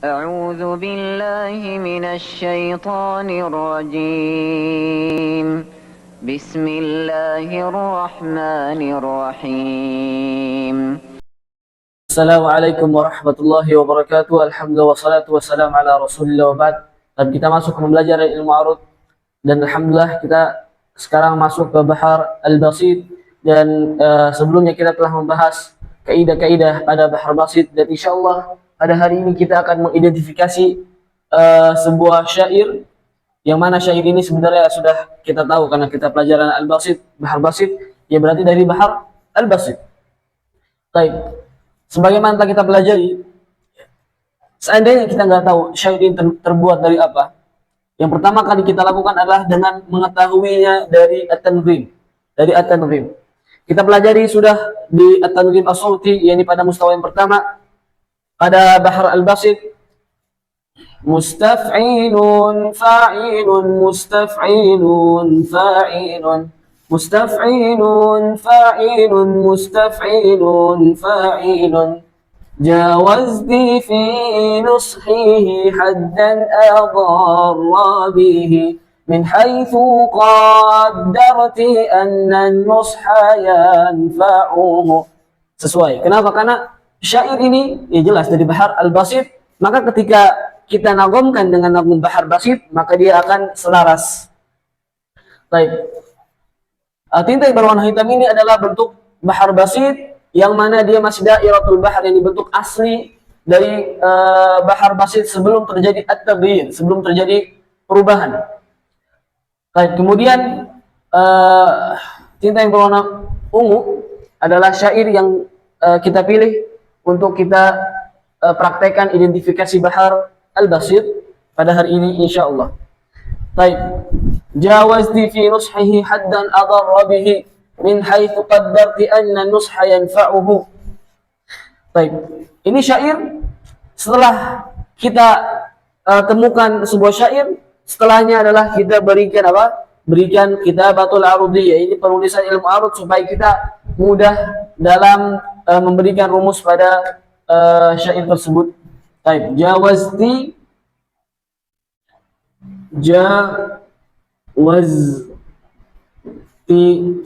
أعوذ بالله من الشيطان الرجيم. بسم الله الرحمن الرحيم. Assalamualaikum warahmatullahi wabarakatuh. Alhamdulillah wassalatu wassalamu ala Rasulillah wa ba'd. Dan kita masuk ke pembelajaran ilmu arud, dan alhamdulillah kita sekarang masuk ke Bahar Al-Basit, dan sebelumnya kita telah membahas kaidah-kaidah pada Bahar Basit, dan insyaallah pada hari ini kita akan mengidentifikasi sebuah syair, yang mana syair ini sebenarnya sudah kita tahu karena kita pelajaran Al-Basit, Bahar Basit, ya berarti dari Bahar Al-Basit. Baik. Sebagaimana telah kita pelajari, seandainya kita nggak tahu syair ini terbuat dari apa, yang pertama kali kita lakukan adalah dengan mengetahuinya dari at-tanghim. Dari at-tanghim. Kita pelajari sudah di at-tanghim as-sauti, yakni pada mustawa yang pertama, pada Bahar Al-Basit. Mustaf'ilun, fa'ilun, mustaf'ilun, fa'ilun. مستفعيل فاعل مستفعيل فاعل جاوزتي في نصحه حدا أضر به من حيث قدرت أن النصح ينفعه. Sesuai. Kenapa? Karena syair ini ya jelas dari Bahar Al-Basit, maka ketika kita nagomkan dengan nagum Bahar Basit, maka dia akan selaras. Baik. Tinta yang berwarna hitam ini adalah bentuk Bahar Basit, yang mana dia masih dairatul bahar, yang dibentuk asli dari Bahar Basit sebelum terjadi at-taghyir, sebelum terjadi perubahan. Baik, kemudian tinta yang berwarna ungu adalah syair yang kita pilih untuk kita praktekkan identifikasi Bahar Al-Basit pada hari ini insyaallah. Baik. جاوزت في نصحه حدا أضر به من حيث قدرت أن النصح ينفعه. Baik, ini syair setelah kita temukan sebuah syair, setelahnya adalah kita berikan apa? Berikan kitabatul arudiyah, ini penulisan ilmu arud supaya kita mudah dalam memberikan rumus pada syair tersebut. Baik, jawazti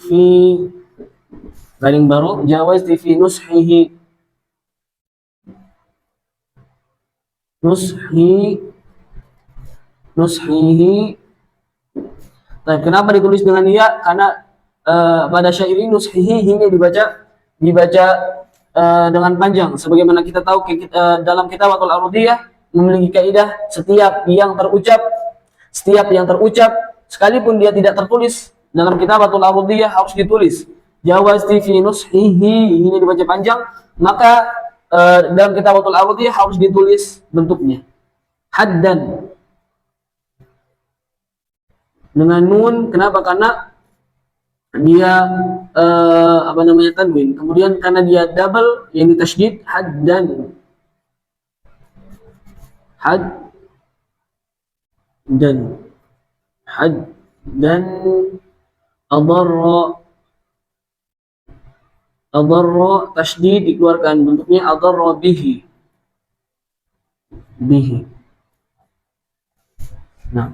fi garing baru jawazti fi nushihi nah, kenapa ditulis dengan ya? Karena pada syair ini nushihi ini dibaca dengan panjang, sebagaimana kita tahu dalam Kitabatul Arudiyah memiliki kaidah setiap yang terucap sekalipun dia tidak tertulis dalam Kitabatul Arudiyah harus ditulis. Jawazti fi nushihi ini dibaca panjang, maka dalam Kitabatul Arudiyah harus ditulis bentuknya haddan dengan nun. Kenapa? Karena dia tanwin. Kemudian karena dia double, yang tasydid, haddan adarra tasydid dikeluarkan, bentuknya adarra bihi. Nah,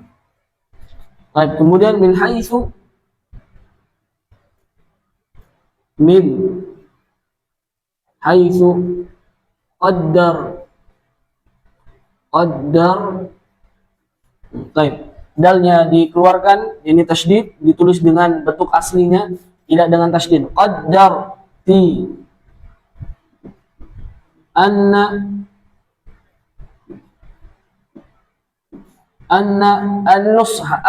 baik, kemudian min haitsu qaddar. Baik, dalnya dikeluarkan, ini tasydid, ditulis dengan bentuk aslinya, tidak dengan tasydid. Qaddarti anna an-nusha,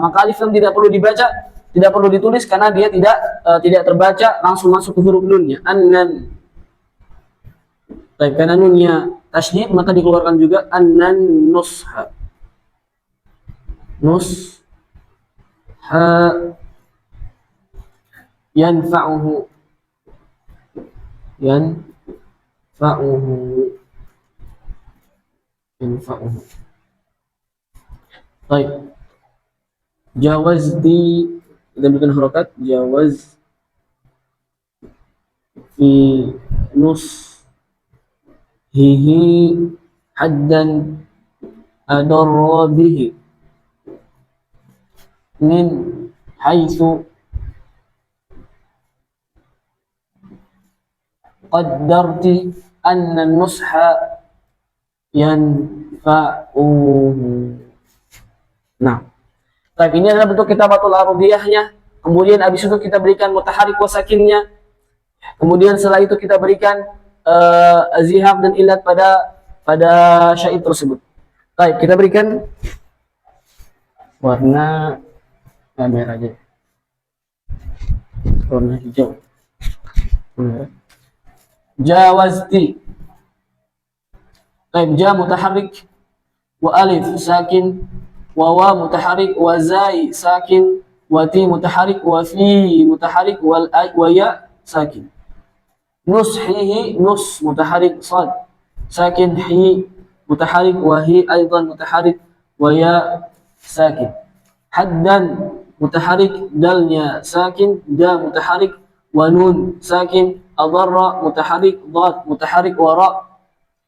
maka alif lam tidak perlu dibaca, tidak perlu ditulis karena dia tidak terbaca, langsung masuk ke huruf nunnya, annan. Baik, karena nunnya tasydid maka dikeluarkan juga annan nusha yanfa'uhu. Baik, jawazti kita berikan harokat, jawaz fi nushihi haddan adarra bihi min haitsu qaddarti anna nusha yanfa'uhu. Nah, tapi ini adalah bentuk kitabatul arudiyahnya. Kemudian habis itu kita berikan mutaharik wa sakinnya. Kemudian setelah itu kita berikan zihab dan ilat pada syair tersebut. Baik, kita berikan warna merah aja. Warna hijau. Jawazti. Baik, ja mutaharik wa alif sakin wa wa mutaharik wa zai sakin wa ti mutaharik wa fi mutaharik wal wa ya sakin. Nushihi nus mutaharik sad sakin hi mutaharik wa hi aidan mutaharik wa ya sakin. Haddan mutaharik dalnya sakin da mutaharik wa nun sakin adarra mutaharik dad mutaharik wa ra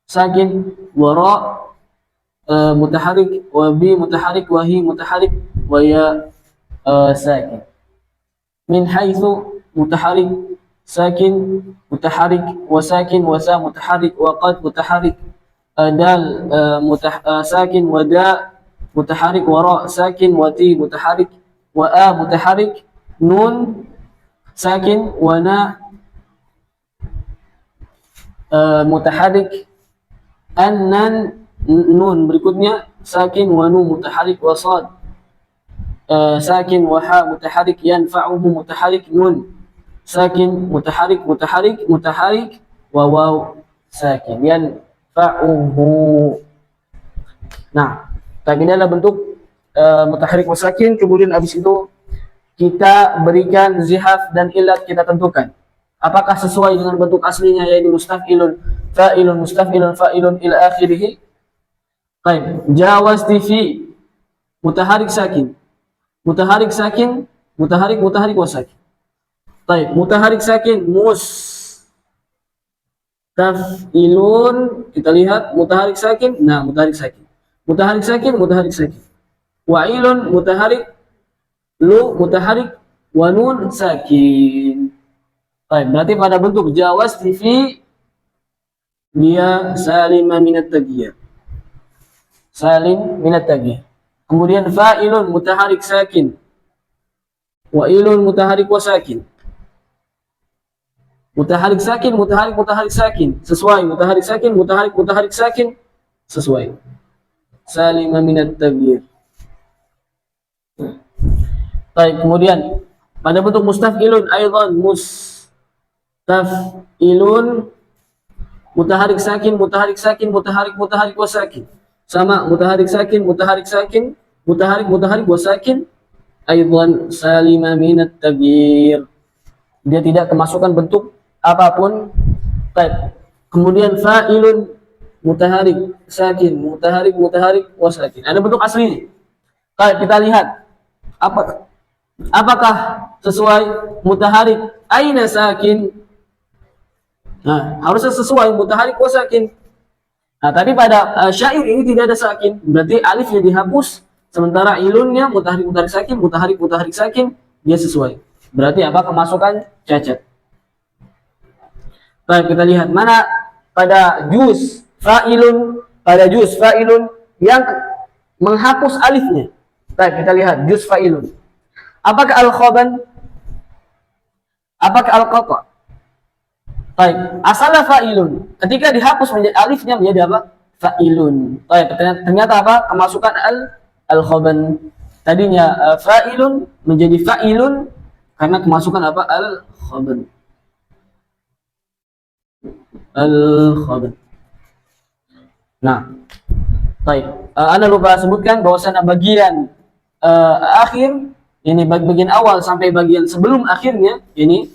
sakin wa ra mutaharik wa bi mutaharik wa hi mutaharik wa ya sakin. Min haitsu mutaharik sakin mutaharik wa sakin wa sa mutaharik wa qad mutaharik dal sakin wa da mutaharik wa ra sakin wa ti mutaharik wa a mutaharik nun sakin wa na mutaharik annan nun berikutnya sakin wa nu mutaharik wa sad sakin wa ha mutaharik yanfa'uhu mutaharik nun sakin mutaharik mutaharik mutaharik wa waw sakin yanfa'uhu. Nah, tapi ini adalah bentuk mutaharik wa sakin. Kemudian habis itu kita berikan zihaf dan ilat, kita tentukan apakah sesuai dengan bentuk aslinya, yaitu mustaf'ilun fa'ilun mustaf'ilun fa'ilun ila akhirih. Baik, jawazti fi mutaharik sakin mutaharik sakin mutaharik mutaharik wa sakin. Baik, mutaharik sakin mustaf'ilun, kita lihat mutaharik sakin. Nah, mutaharik sakin mutaharik sakin mutaharik sakin. Wa'ilun mutaharik lu mutaharik wa nun sakin. Baik, berarti pada bentuk jawazti fi dia salima minat tagiyah, salim minat tagiyah. Kemudian fa'ilun mutaharik sakin wa ilun mutaharik wa sakin. Mutaharik sakin mutaharik mutaharik sakin sesuai, mutaharik sakin mutaharik mutaharik sakin sesuai, salima minat tagiyah. Baik, kemudian pada bentuk mustaf'ilun aidan mustaf'ilun mutaharik sakin mutaharik sakin mutaharik mutaharik wa sakin. Sama, mutaharik sakin mutaharik sakin mutaharik mutaharik wa sakin aidan salima minat taghyir. Dia tidak kemasukan bentuk apapun. Baik. Kemudian fa'ilun mutaharik sakin mutaharik mutaharik wa sakin. Ada bentuk aslinya. Baik, kita lihat apakah sesuai mutaharik aina sakin. Nah, harusnya sesuai mutaharik wa sakin. Nah, tapi pada syair ini tidak ada sakin, berarti alifnya dihapus, sementara ilunnya mutaharik mutaharik sakin mutaharik mutaharik sakin dia sesuai. Berarti apa? Kemasukan cacat. Baik, kita lihat mana pada juz fa'ilun, pada juz fa'ilun yang menghapus alifnya. Baik, kita lihat juz fa'ilun. Apakah al-khaban? Apakah al-qata? Baik, asalnya fa'ilun. Ketika dihapus menjadi alifnya menjadi apa? Fa'ilun. Baik, ternyata apa? Kemasukan al-khaban. Tadinya fa'ilun menjadi fa'ilun karena kemasukan apa? Al-khaban. Al-khaban. Nah, baik. Anda lupa sebutkan bahwasanya bagian akhir ini bagian awal sampai bagian sebelum akhirnya ini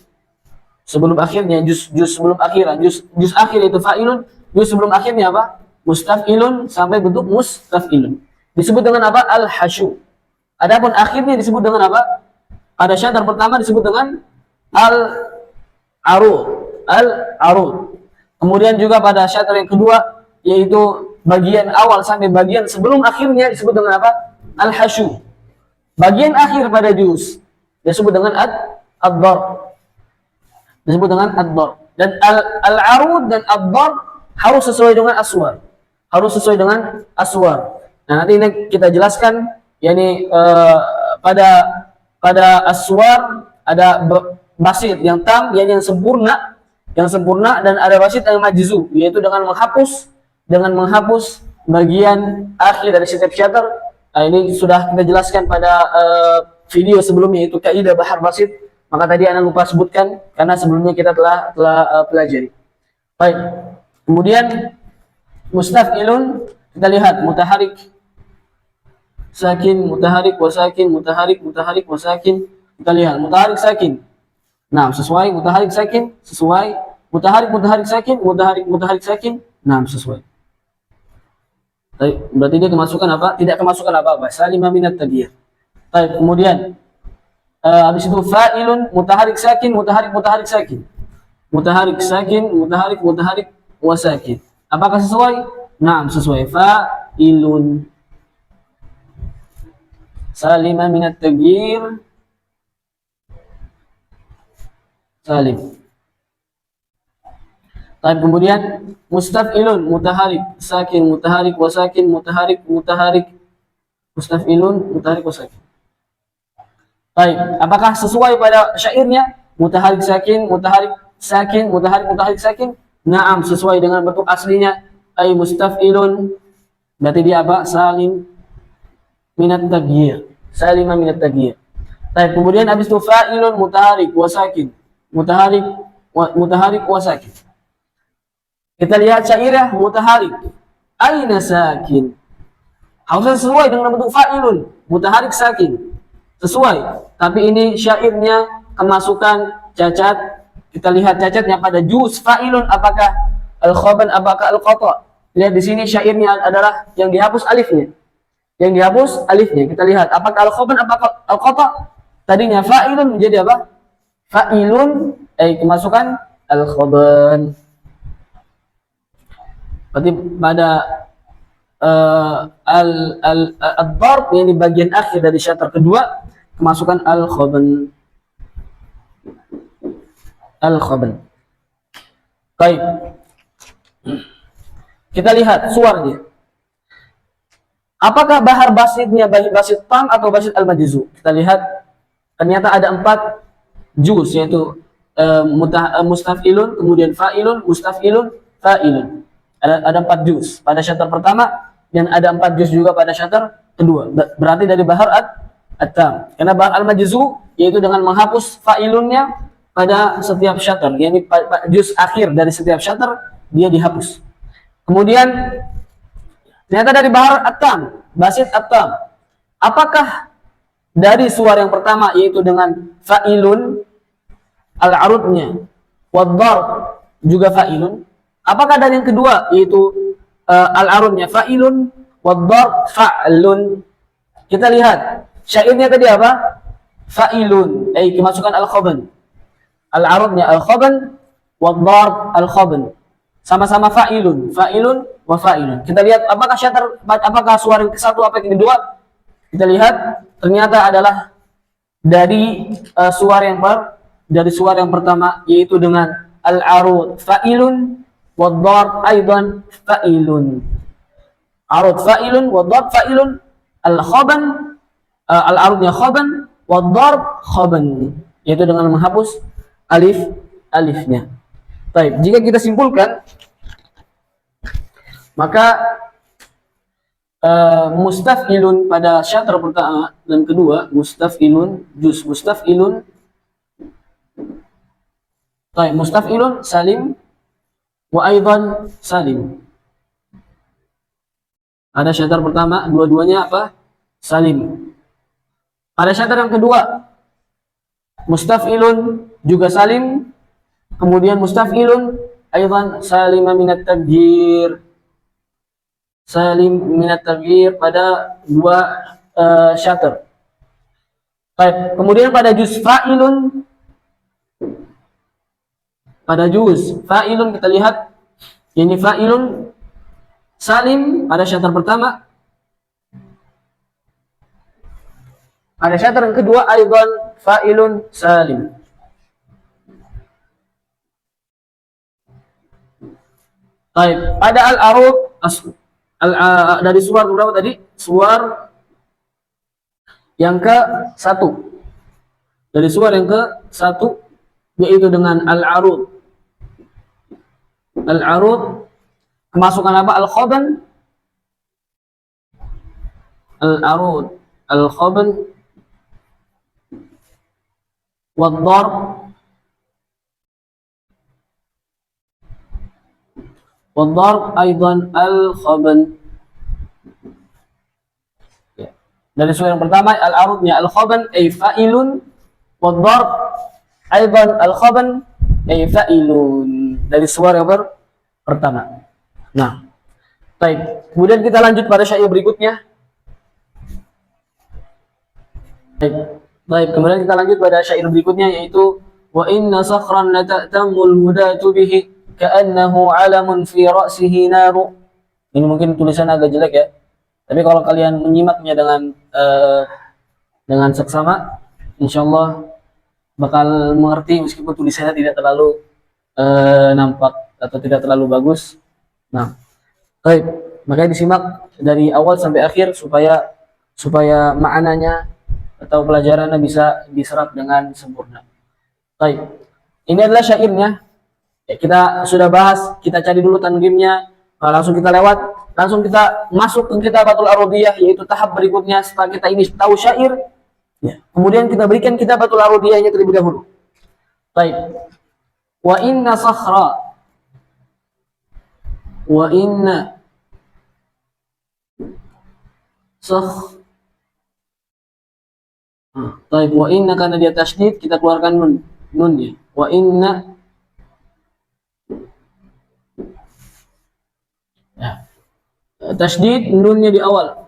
sebelum akhirnya juz sebelum akhiran juz akhir itu fa'ilun, juz sebelum akhirnya apa? Mustaf'ilun sampai bentuk mustaf'ilun. Disebut dengan apa? Al-hasyu. Adapun akhirnya disebut dengan apa? Pada syair pertama disebut dengan al-arud. Al-arud. Kemudian juga pada syair yang kedua yaitu bagian awal sampai bagian sebelum akhirnya disebut dengan apa? Al-hasyu. Bagian akhir pada juz disebut dengan ad-darb. Disebut dengan ad-darb. Dan al-arud dan ad-darb harus sesuai dengan aswar. Harus sesuai dengan aswar. Nah, nanti ini kita jelaskan yakni pada aswar ada basit yang tam, yang sempurna, dan ada basit yang majzu, yaitu dengan menghapus bagian akhir dari setiap syatar. Nah, ini sudah kita jelaskan pada video sebelumnya, yaitu kaidah bahar basit. Maka tadi ana lupa sebutkan karena sebelumnya kita telah pelajari. Baik. Kemudian mustaf'ilun, kita lihat mutaharik, sakin, mutaharik, wasakin, mutaharik, wasakin. Kita lihat mutaharik sakin. Nah, sesuai mutaharik sakin, sesuai mutaharik sakin, mutaharik sakin. Nah, sesuai. Berarti dia kemasukan apa? Tidak kemasukan apa-apa. Salima minat taghyir. Baik, kemudian habis itu fa'ilun, mutaharik sakin, mutaharik sakin. Mutaharik sakin, mutaharik wasakin. Apakah sesuai? Nah, sesuai. Fa'ilun. Salima minat taghyir. Salim. Tapi kemudian mustaf'ilun, mutaharik, sakin, mutaharik, wasakin, mutaharik, mustaf'ilun, mutaharik, wasakin. Baik, apakah sesuai pada syairnya? Mutaharik sakin, mutaharik sakin. Naam, sesuai dengan bentuk aslinya. Ay mustaf'ilun. Berarti dia apa? Salim minat taghyir. Salima minat taghyir. Baik, kemudian habis itu fa'ilun, mutaharik, wasakin. Mutaharik wasakin. Kita lihat syairah mutaharik. Aina sakin. Harusnya sesuai dengan bentuk fa'ilun, mutaharik sakin. Sesuai. Tapi ini syairnya kemasukan cacat. Kita lihat cacatnya pada juz fa'ilun, apakah al-khaban, apakah al-qata. Lihat di sini syairnya adalah yang dihapus alifnya. Kita lihat apakah al-khaban, apakah al-qata. Tadinya fa'ilun menjadi apa? Fa'ilun, kemasukan al-khaban. Berarti pada al-darb yang di bagian akhir dari syatar kedua kemasukan al-khaban. Baik. Kita lihat suaranya. Apakah bahar basitnya basit tam atau basit al-majzu? Kita lihat ternyata ada 4 juz, yaitu mustaf'ilun, kemudian fa'ilun, mustaf'ilun, fa'ilun. Ada 4 juz pada syatar pertama dan ada 4 juz juga pada syatar kedua. Berarti dari bahar at-tam. Karena bahar al-majzu yaitu dengan menghapus fa'ilunnya pada setiap syatar, yakni juz akhir dari setiap syatar dia dihapus. Kemudian ternyata dari bahar at-tam, basit at-tam. Apakah dari suara yang pertama yaitu dengan fa'ilun, al-arudnya, wad-darb juga fa'ilun. Apakah dari yang kedua yaitu al-arudnya fa'ilun, wad-darb fa'lun. Kita lihat syairnya tadi apa? Fa'ilun, kemasukan al-khaban. Al-arudnya al-khaban, wad-darb al-khaban. Sama-sama fa'ilun wa fa'ilun. Kita lihat apakah suara yang ke-1 apa yang kedua? Kita lihat ternyata adalah dari suara yang pertama yaitu dengan al-arud fa'ilun, wad-darb aidan fa'ilun. Arud fa'ilun, wad-darb fa'ilun, al-khaban, al-arudnya khaban, wad-darb khaban, yaitu dengan menghapus alifnya. Baik, jika kita simpulkan, maka mustaf'ilun pada syatar pertama dan kedua, mustaf'ilun, juz mustaf'ilun. Baik, mustaf'ilun salim wa aidan salim. Ada syatar pertama, dua-duanya apa? Salim. Pada syatar yang kedua, mustaf'ilun juga salim. Kemudian mustaf'ilun aidan salima minat taghyir. Salim minat taghyir pada 2 syatar. Baik, kemudian pada juz fa'ilun, kita lihat ini fa'ilun Salim pada syatar pertama. Pada syatar yang kedua aidan fa'ilun salim. Baik, pada al-arud dari suar berapa tadi? Suar yang ke-1. Dari suar yang ke-1 yaitu dengan al-arud. Al-arud kemasukan apa? Al-khaban. Al-arud, al-khaban wad-darb wad-darb aidan al-khaban. Dari suara yang pertama al-arudnya al-khaban ay fa'ilun wad-darb aidan al-khaban ay fa'ilun. Dari suara yang pertama. Nah, baik. Kemudian kita lanjut pada syair berikutnya. Baik, kemudian kita lanjut pada syair berikutnya yaitu wa inna sakhran la ta'tamul hudatu bihi ka'annahu 'alamun fi ra'sihi naru. Ini mungkin tulisan agak jelek ya. Tapi kalau kalian menyimaknya dengan seksama, insyaallah bakal mengerti meskipun tulisannya tidak terlalu nampak atau tidak terlalu bagus. Nah, baik, makanya disimak dari awal sampai akhir supaya maknanya atau pelajarannya bisa diserap dengan sempurna. Baik, ini adalah syairnya. Ya, kita sudah bahas, kita cari dulu tanwinnya, langsung kita lewat, langsung kita masuk ke kitabatul arudiyah, yaitu tahap berikutnya setelah kita ini tahu syair. Ya, kemudian kita berikan kitabatul arudiyahnya terlebih dahulu. Baik, wa inna sakhra, wa inna sakh. Baik, wa inna karena dia tasydid kita keluarkan nun ya. Wa inna ya. Tasydid nunnya di awal.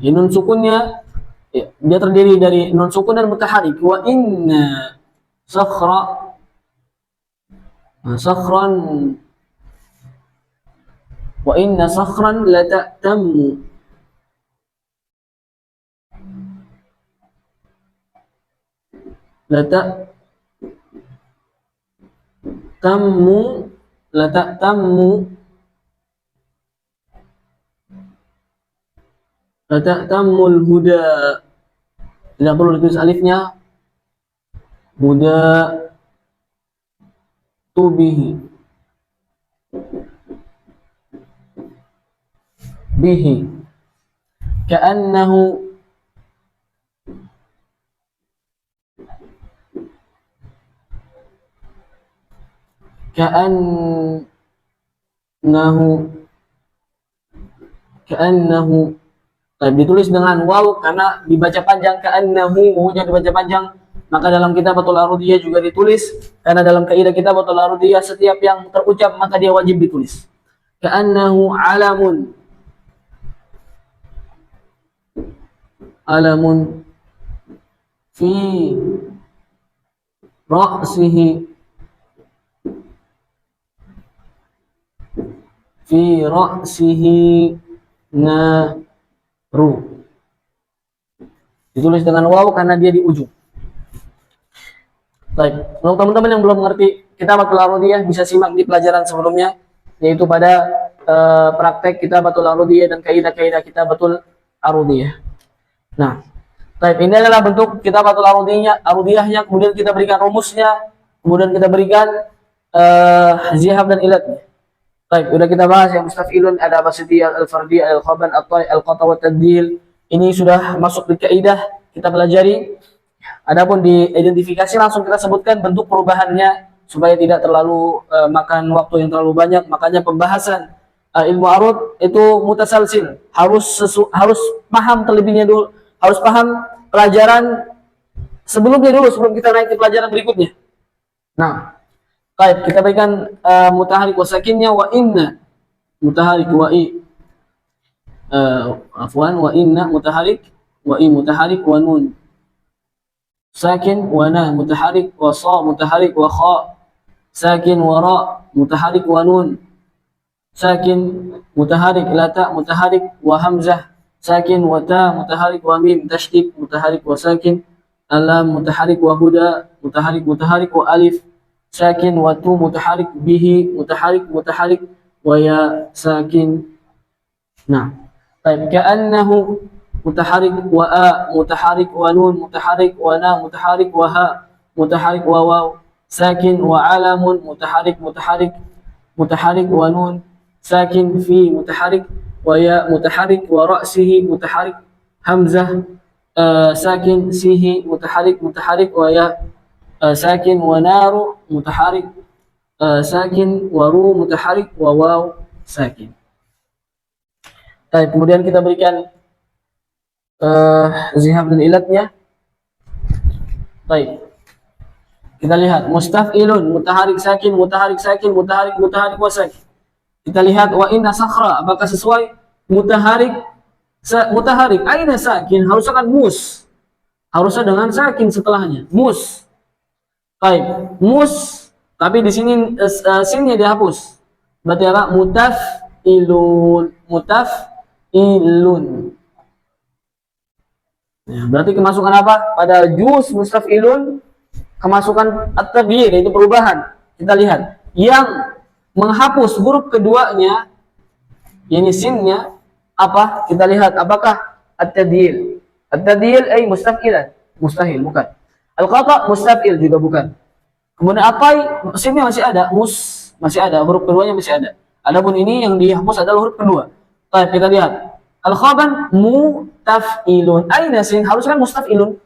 Ya, nun sukunnya ya, dia terdiri dari nun sukun dan mutaharrik. Wa inna sakhra. Nah, sakhran. Wa inna sakhran la ta'tammu. La ta'tammu la ta'tammul huda. Tidak perlu ditulis alifnya. Huda tubihi bihi ka'annahu ditulis dengan waw karena dibaca panjang, ka'annahu nya dibaca panjang, maka dalam kitabatul arudiyah juga ditulis karena dalam kaidah kitabatul arudiyah setiap yang terucap maka dia wajib ditulis. Ka'annahu alamun fi ra'sihi naru. Ditulis dengan waw karena dia di ujung. Baik, untuk teman-teman yang belum mengerti kitabatul arudiyah bisa simak di pelajaran sebelumnya, yaitu pada praktek kitabatul arudiyah dan kaidah-kaidah kitabatul arudiyah. Nah, baik, ini adalah bentuk kitabatul arudiyahnya, kemudian kita berikan rumusnya, kemudian kita berikan zihab dan ilatnya. Baik, udah kita bahas yang mustafilun, ada basitiyah, al-fardiyah, al-khaban, al-qata wa tadil. Ini sudah masuk di kaidah, kita pelajari. Adapun di identifikasi langsung kita sebutkan bentuk perubahannya supaya tidak terlalu makan waktu yang terlalu banyak. Makanya pembahasan ilmu arud itu mutasalsil, harus paham terlebihnya dulu, harus paham pelajaran sebelumnya dulu sebelum kita naik ke pelajaran berikutnya. Nah, baik, kita berikan mutaharik wa sakinnya wa inna mutaharik wa i wa inna mutaharik wa i mutaharik wa nun sakin wa na mutaharik wa sa mutaharik wa kha sakin wa ra mutaharik wa nun sakin mutaharik la ta mutaharik wa hamzah sakin wa ta mutaharik wa mim tasydid mutaharik wa sakin alam mutaharik wa huda mutaharik wa alif sakin wa tu mutaharik bihi mutaharik wa ya sakin. Nah, baik, ka'annahu mutaharik wa a mutaharik wa nun mutaharik wa na mutaharik wa ha mutaharik wa waw sakin wa alamun mutaharik wa nun sakin fi mutaharik wa ya mutaharik wa ra'sihi mutaharik hamzah sakin sihi mutaharik wa ya sakin wa naru mutaharik sakin wa ru mutaharik wa waw sakin. Baik, kemudian kita berikan zihab dan ilatnya. Baik, kita lihat mustaf'ilun mutaharik sakin mutaharik wa sakin. Kita lihat wa inna sakhra, apakah sesuai mutaharik aina sakin, harusnya kan mus, harusnya dengan sakin setelahnya mus. Baik, mus, tapi di sini sinnya dihapus, berarti apa? Mutaf'ilun. Ya, berarti kemasukan apa pada juz mustaf'ilun? Kemasukan at-taghyir, yaitu perubahan. Kita lihat yang menghapus huruf keduanya, ini sinnya, apa? Kita lihat apakah at-tadhil. At-tadhil ay mustaf'ilan, mustahil, bukan. Al-qata mustaf'il, juga bukan. Kemudian apa? Sinnya masih ada, masih ada, huruf keduanya masih ada. Adapun ini yang dihapus adalah huruf kedua. Baik, kita lihat al-khaban mutaf'ilun. Aina sin, harusnya kan mustaf'ilun,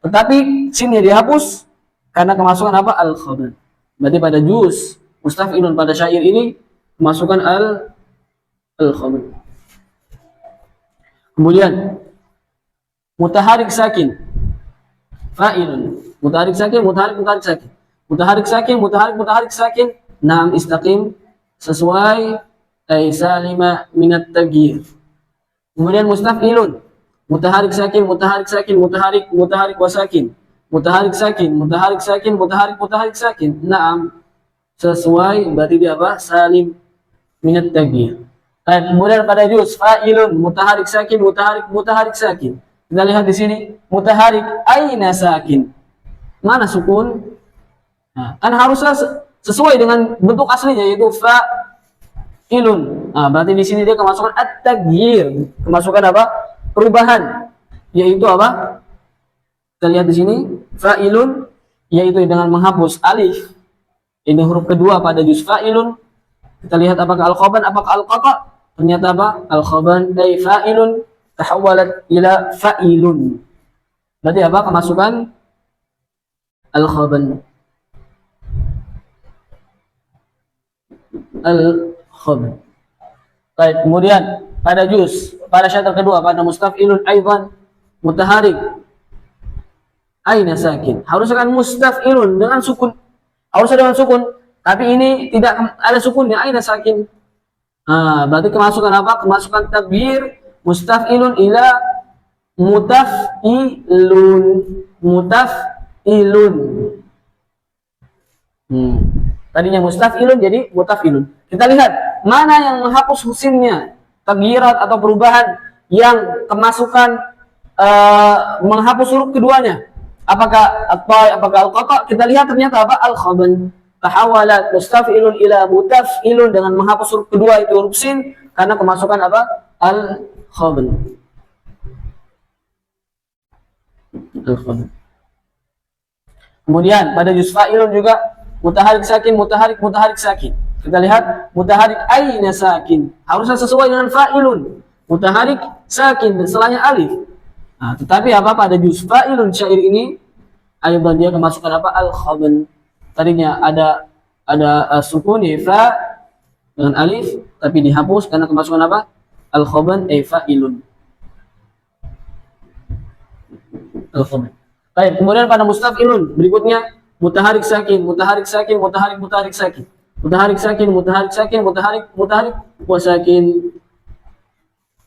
tetapi sinnya dihapus karena kemasukan apa? Al-khaban. Berarti pada juz mustaf'ilun pada syair ini kemasukan al-khaban. Kemudian mutaharik sakin fa'ilun, mutaharik sakin naam istaqim, sesuai ay salima minat taghyir. Kemudian mustaf'ilun mutaharik sakin mutaharik wa sakin mutaharik sakin naam, sesuai, berarti dia apa? Salim minat taghyir. Kemudian pada juz fa'ilun mutaharik sakin. Kita lihat di sini mutaharik aina sakin, mana sukun? Nah, kan harusnya sesuai dengan bentuk aslinya, yaitu fa'ilun. Nah, berarti di sini dia kemasukan at-taghyir, kemasukan apa? Perubahan, yaitu apa? Kita lihat di sini fa'ilun, yaitu dengan menghapus alif, ini huruf kedua pada juz fa'ilun. Kita lihat apakah al-khaban, apakah al-qata? Ternyata apa? Al-khaban ay fa'ilun tahawwalat ila fa'ilun. Berarti apa? Kemasukan al-khaban. Baik, kemudian pada juz, pada syair kedua, pada mustaf'ilun aidan mutaharik aina sakin, harusnya kan mustaf'ilun dengan sukun, tapi ini tidak ada sukunnya, aina sakin. Berarti kemasukan apa? Kemasukan taghyir mustaf'ilun ila mutaf'ilun. Tadinya mustaf'ilun jadi mutaf'ilun. Kita lihat mana yang menghapus husinnya, taghyirat atau perubahan yang kemasukan menghapus huruf keduanya. Apakah at-ta, apakah al-qata? Kita lihat ternyata apa? Al-khaban. Tahawalat mustaf'ilun ila mutaf'ilun, dengan menghapus huruf kedua itu huruf sin karena kemasukan apa? Al-khaban. Kemudian pada juz fa'ilun juga mutaharik sakin. Kita lihat mutaharik aina sakin, harusnya sesuai dengan fa'ilun, mutaharik sakin dan setelahnya alif. Nah, tetapi apa? Pada juz fa'ilun syair ini ayat dia kemasukan apa? Al-khaban. Tadinya ada sukun fa dengan alif, tapi dihapus karena kemasukan apa? Al-khaban ay fa'ilun. Al-khaban. Baik, kemudian pada mustaf'ilun berikutnya mutaharik sakin mutaharik wa sakin.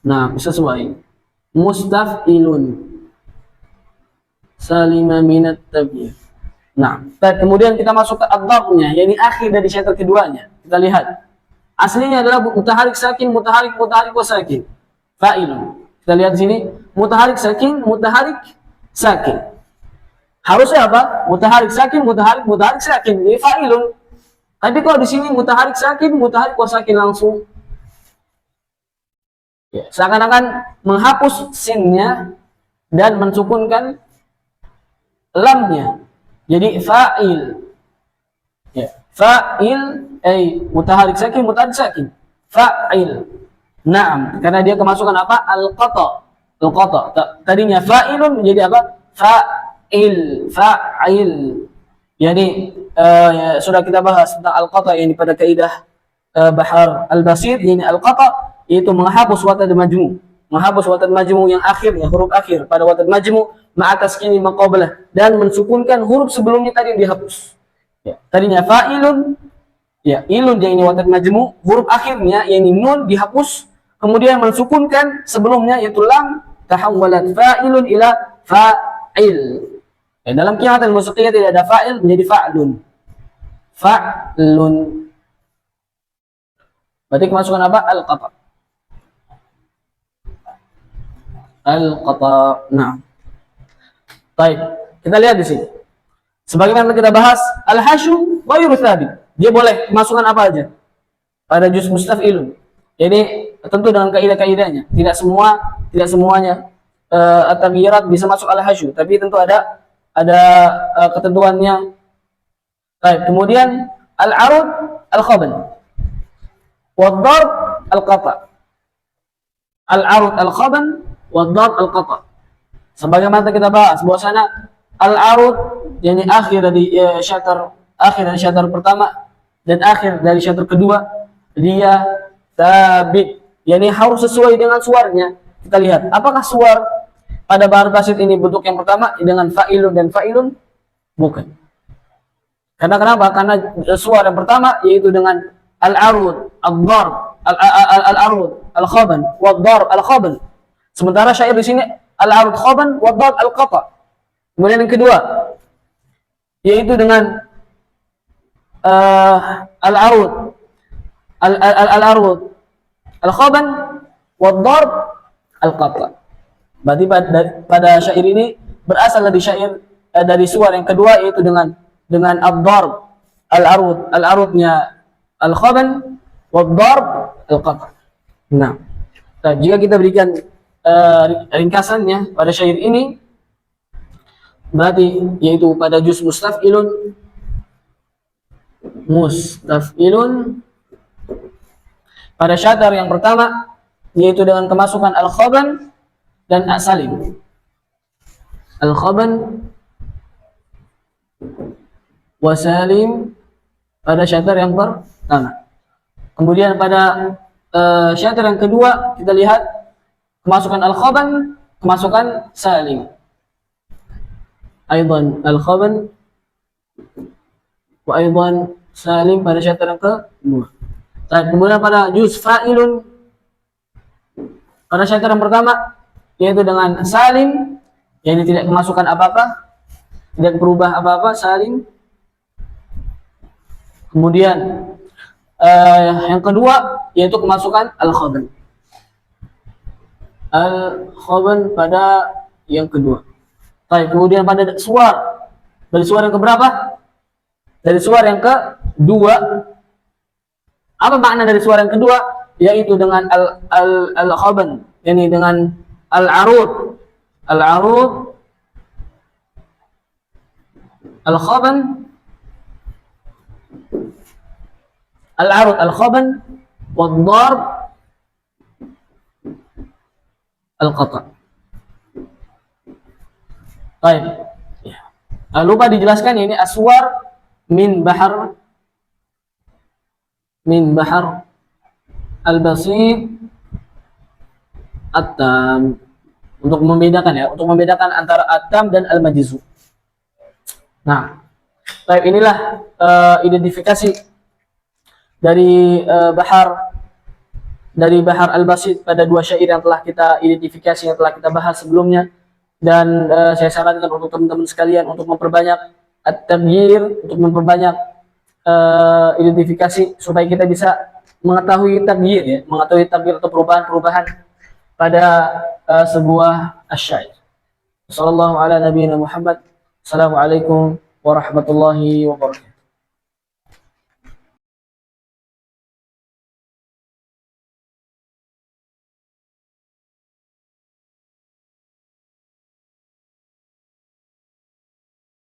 Nah, sesuai mustaf'ilun salima minat taghyir. Nah, kemudian kita masuk ke ad-dhabnya, yakni akhir dari syair keduanya. Kita lihat Aslinya adalah mutaharik sakin, mutaharik wa sakin. Fa'ilun. Kita lihat di sini, mutaharik sakin, mutaharik sakin. Harusnya apa? Mutaharik sakin, mutaharik sakin. Jadi fa'ilun. Tapi kalau di sini mutaharik sakin, mutaharik wa sakin langsung. Ya, seakan-akan menghapus sinnya dan mensukunkan lamnya. Jadi fa'il. Ya, fa'il mutaharik sakin, mutaharik sakin. Fa'il. Naam, karena dia kemasukan apa? Al-qata. Al-qata. Tadinya fa'ilun menjadi apa? Fa'il. Yani ya, sudah kita bahas tentang al-qata ini pada kaidah Bahar al-Basit. Yani al-qata yaitu menghapus watad majmu. Menghapus watad majmu yang akhirnya huruf akhir pada watad majmu ma'atas kini maqablah dan mensukunkan huruf sebelumnya tadi yang dihapus. Ya, tadinya fa'ilun, ya ilun yang ini watad majmu, huruf akhirnya yang ini nun dihapus, kemudian mensukunkan sebelumnya yaitu lam, tahawwalat fa'ilun ila fa'il. Ya, dalam qira'at al-musaqqiyah tidak ada fa'il menjadi fa'lun. Fa'lun. Berarti kemasukan apa? Al-qata. Al-qata. Nah. Baik, kita lihat di sini. Sebagaimana kita bahas, al-hasyu ghairu tsabit. Dia boleh kemasukan apa aja pada juz mustaf'ilun. Jadi tentu dengan kaidah-kaidahnya. Tidak semuanya at-taghyirat bisa masuk al-hasyu, tapi tentu ada ketentuannya. Baik, kemudian al-arud al-khaban. Wad-darb al-qata. Al-arud al-khaban wad-darb al-qata. Sebagaimana kita bahas bahwasanya al-arud yakni akhir dari syatar pertama dan akhir dari syatar kedua dia tsabit, yakni harus sesuai dengan suaranya. Kita lihat apakah suar pada bahar basit ini bentuk yang pertama dengan fa'ilun dan fa'ilun? Bukan. Karena kenapa? Karena suara yang pertama yaitu dengan al-arud, ad-darb, al-arud, al-khaban, wad-darb, al-khaban. Sementara syair di sini al-arud khaban, wad-darb, al-qata. Kemudian yang kedua yaitu dengan al-arud, al-arud, al-khaban, wad-darb, al-qata. Berarti pada syair ini berasal dari syair dari suara yang kedua yaitu dengan ad-darb, al-arud, al-arudnya al-khaban, wad-darb, al-qata. Nah, jika kita berikan ringkasannya pada syair ini berarti yaitu pada juz mustaf'ilun pada syatar yang pertama yaitu dengan kemasukan al-khaban dan as-salim. Al-khaban wa salim pada syatar yang pertama. Kemudian pada syatar yang kedua kita lihat kemasukan al-khaban, kemasukan salim. Aidan al-khaban wa aidan salim pada syatar yang kedua. Kemudian pada juz fa'ilun pada syatar yang pertama yaitu dengan salim, yang tidak kemasukan apa-apa, tidak berubah apa-apa, salim. Kemudian yang kedua yaitu kemasukan al-khaban. Al-khaban pada yang kedua. Baik, kemudian pada suar, dari suara yang keberapa? Dari suara yang kedua. Apa makna dari suara yang kedua? Yaitu dengan al-khaban, yakni dengan al-arud, al-arud, al-khaban, al-arud, al-khaban, wad-darb, al-qata. Baik. Lupa dijelaskan ini aswar min bahar al-basit at-tam, untuk membedakan antara at-tam dan al-majzu. Nah, baik, inilah identifikasi dari bahar al-basit pada dua syair yang telah kita identifikasi, yang telah kita bahas sebelumnya. Dan saya sarankan untuk teman-teman sekalian untuk memperbanyak at-tabghir, untuk memperbanyak identifikasi supaya kita bisa mengetahui takdir, ya, mengetahui takdir atau perubahan-perubahan pada sebuah asyair. Sallallahu ala nabiyina Muhammad. Assalamualaikum warahmatullahi wabarakatuh.